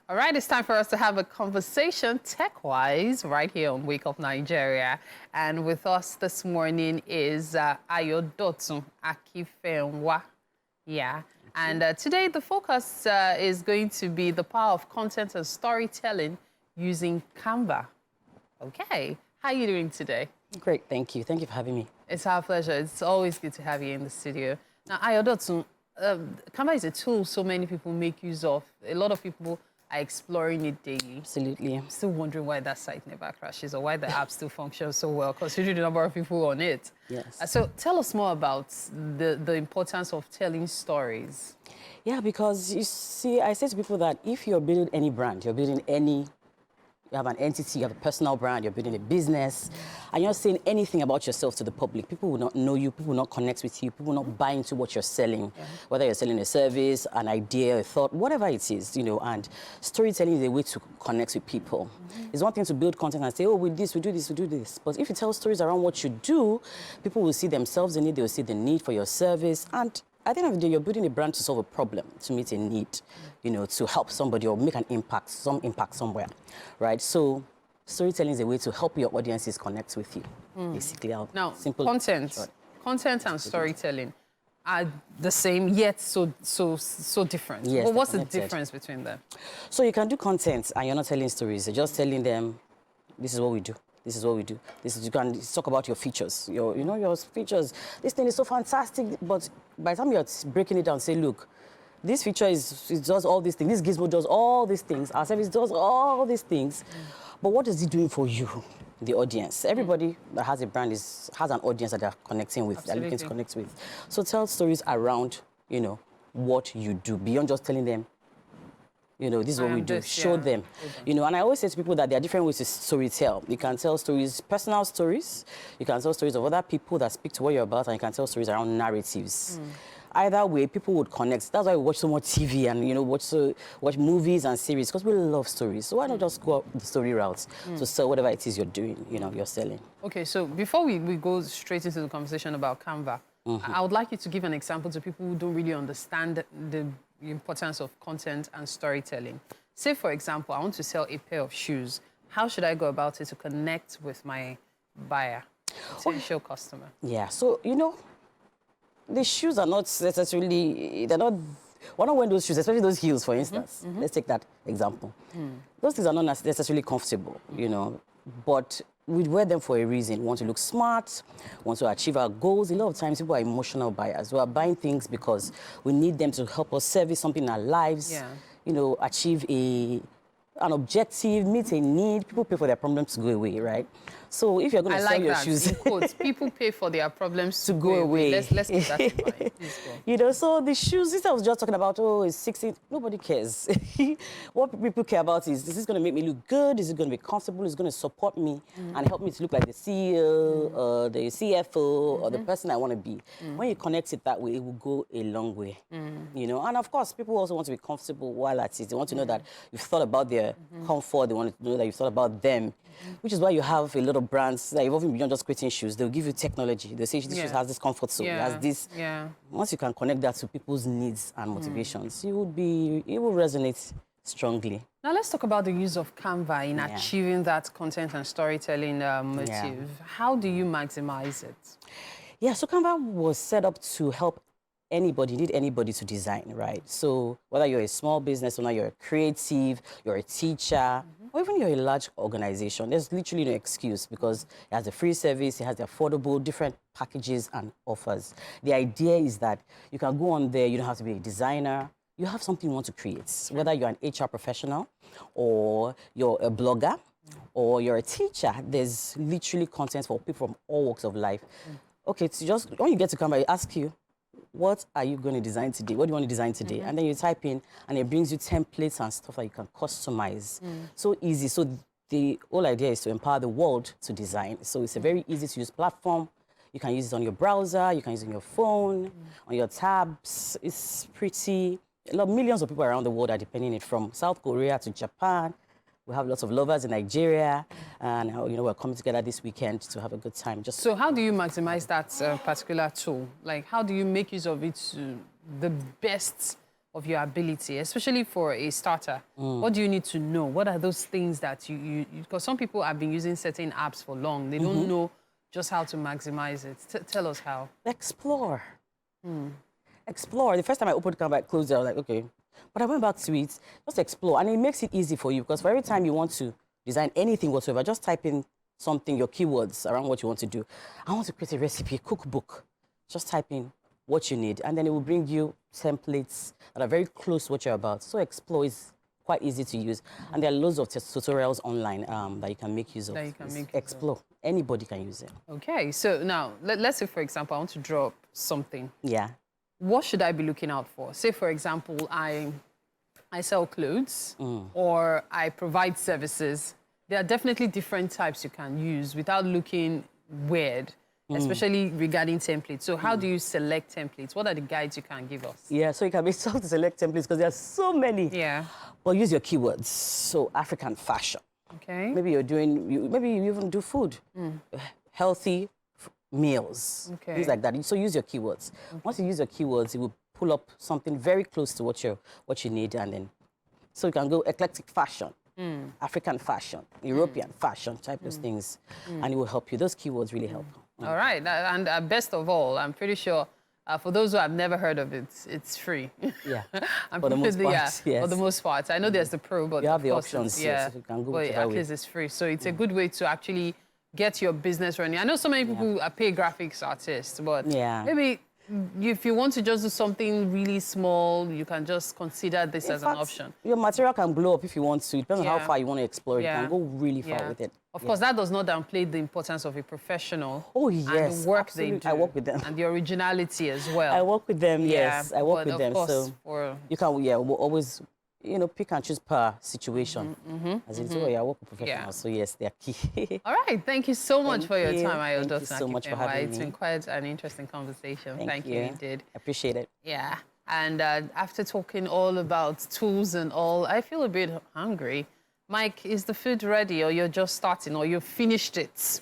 All right, it's time for us to have a conversation tech-wise right here on Wake Up Nigeria. And with us this morning is Ayodotun Akifenwa. Yeah. And today the focus is going to be the power of content and storytelling using Canva. Okay. How are you doing today? Great, thank you. Thank you for having me. It's our pleasure. It's always good to have you in the studio. Now, Ayodotun, Canva is a tool so many people make use of. A lot of people are exploring it daily. Absolutely. I'm still wondering why that site never crashes or why the app still functions so well, considering the number of people on it. Yes. So tell us more about the importance of telling stories. Yeah, because you see, I say to people that if you're building any brand, you're building any, you have an entity, you have a personal brand, you're building a business, and you're not saying anything about yourself to the public, people will not know you, people will not connect with you, people will not buy into what you're selling, whether you're selling a service, an idea, a thought, whatever it is, you know, and storytelling is a way to connect with people. It's one thing to build content and say, oh, with this, we do this, we do this. But if you tell stories around what you do, people will see themselves in it, they will see the need for your service, and at the end of the day, you're building a brand to solve a problem, to meet a need, you know, to help somebody or make an impact, some impact somewhere, right? So storytelling is a way to help your audiences connect with you, basically. Now, simple content and storytelling are the same, yet so different. Yes, Well, what's the connected. difference between them? So you can do content and you're not telling stories. You're just telling them, this is what we do. This is what we do. This is, you can talk about your features. Your features. This thing is so fantastic, but by the time you're breaking it down, say, look, this feature it does all these things. This gizmo does all these things. Our service does all these things. But what is it doing for you, the audience? Everybody that has a brand has an audience that they're connecting with, they're looking to connect with. So tell stories around, you know, what you do, beyond just telling them, you know, this is what we do. Show them. You know, and I always say to people that there are different ways to storytell. You can tell stories, personal stories. You can tell stories of other people that speak to what you're about, and you can tell stories around narratives. Either way, people would connect. That's why we watch so much TV and, you know, watch movies and series, because we love stories. So why not just go up the story routes to sell whatever it is you're doing, you know, you're selling. Okay, so before we go straight into the conversation about Canva, I would like you to give an example to people who don't really understand the importance of content and storytelling. Say, for example, I want to sell a pair of shoes. How should I go about it to connect with my buyer, potential customer? Yeah, so, you know, the shoes are not necessarily, we're not wearing those shoes, especially those heels, for instance. Let's take that example. Those things are not necessarily comfortable, you know, but we wear them for a reason. We want to look smart, want to achieve our goals. A lot of times people are emotional buyers. We are buying things because we need them to help us service something in our lives, you know, achieve an objective, meet a need. People pay for their problems to go away, right? So if you're going to sell your shoes... In quotes, people pay for their problems to go away. Let's keep that in mind. Please go. You know, so the shoes, this I was just talking about, oh, it's 60. Nobody cares. What people care about is this going to make me look good? Is it going to be comfortable? Is it going to support me and help me to look like the CEO or the CFO or the person I want to be? When you connect it that way, it will go a long way. You know, and of course, people also want to be comfortable while at it. They want to know that you've thought about their comfort. They want to know that you've thought about them, which is why you have a lot of brands that evolving beyond just creating shoes. They'll give you technology. They'll say this shoes has this comfort zone, it has this. Once you can connect that to people's needs and motivations, it will resonate strongly. Now let's talk about the use of Canva in achieving that content and storytelling motive. How do you maximize it? Yeah, so Canva was set up to help anybody, need anybody to design, right? So whether you're a small business owner, you're a creative, you're a teacher, or even you're a large organization, there's literally no excuse because it has a free service, it has the affordable, different packages and offers. The idea is that you can go on there, you don't have to be a designer, you have something you want to create, whether you're an HR professional or you're a blogger or you're a teacher, there's literally content for people from all walks of life. Okay, so just when you get to Canva, I ask you, what are you going to design today? What do you want to design today? And then you type in, and it brings you templates and stuff that you can customize. So easy. So the whole idea is to empower the world to design. So it's a very easy to use platform. You can use it on your browser. You can use it on your phone, on your tabs. It's pretty. Millions of people around the world are depending on it, from South Korea to Japan. We have lots of lovers in Nigeria, and you know, we're coming together this weekend to have a good time. So how do you maximize that particular tool? Like, how do you make use of it to the best of your ability, especially for a starter? What do you need to know? What are those things that because some people have been using certain apps for long. They don't know just how to maximize it. Tell us how. Explore. Explore. The first time I opened Canva, I closed it. I was like, okay. But I went back to it. Just explore. And it makes it easy for you because for every time you want to design anything whatsoever, just type in something, your keywords around what you want to do. I want to create a recipe, a cookbook. Just type in what you need. And then it will bring you templates that are very close to what you're about. So Explore is quite easy to use. And there are loads of tutorials online that you can make use of. Explore. Anybody can use it. Okay. So now, let's say, for example, I want to draw something. Yeah. What should I be looking out for? Say, for example, I sell clothes or I provide services. There are definitely different types you can use without looking weird, especially regarding templates. So how do you select templates? What are the guides you can give us? Yeah, so you can be tough to select templates because there are so many. Yeah. Well, use your keywords. So African fashion. Okay. Maybe maybe you even do food. Healthy meals. Okay. Things like that. So use your keywords. Once you use your keywords, it will pull up something very close to what you need, and then so you can go eclectic fashion, African fashion, European fashion type of things, and it will help you. Those keywords really help. All right, and best of all, I'm pretty sure for those who have never heard of it, it's free. Yeah, For the most part, yes. For the most part, I know there's the pro, but you have of the course options. yeah, Yes, you can go but at way. least it's free, so it's a good way to actually get your business running. I know so many people pay graphics artists, but maybe if you want to just do something really small, you can just consider this as an option. Your material can blow up if you want to. It depends on how far you want to explore it. You can go really far with it. Of course, that does not downplay the importance of a professional. Oh, yes. And the work absolutely. they do. I work with them. And the originality as well. I work with them, yes. I work with them. Course, so you can, we'll always, pick and choose per situation. As in, I work with professionals, so yes, they're key. All right, thank you so much for your time, Ayodotun. Thank you so much for having me. It's been quite an interesting conversation. Thank you, indeed. I appreciate it. Yeah, and after talking all about tools and all, I feel a bit hungry. Mike, is the food ready, or you're just starting, or you've finished it?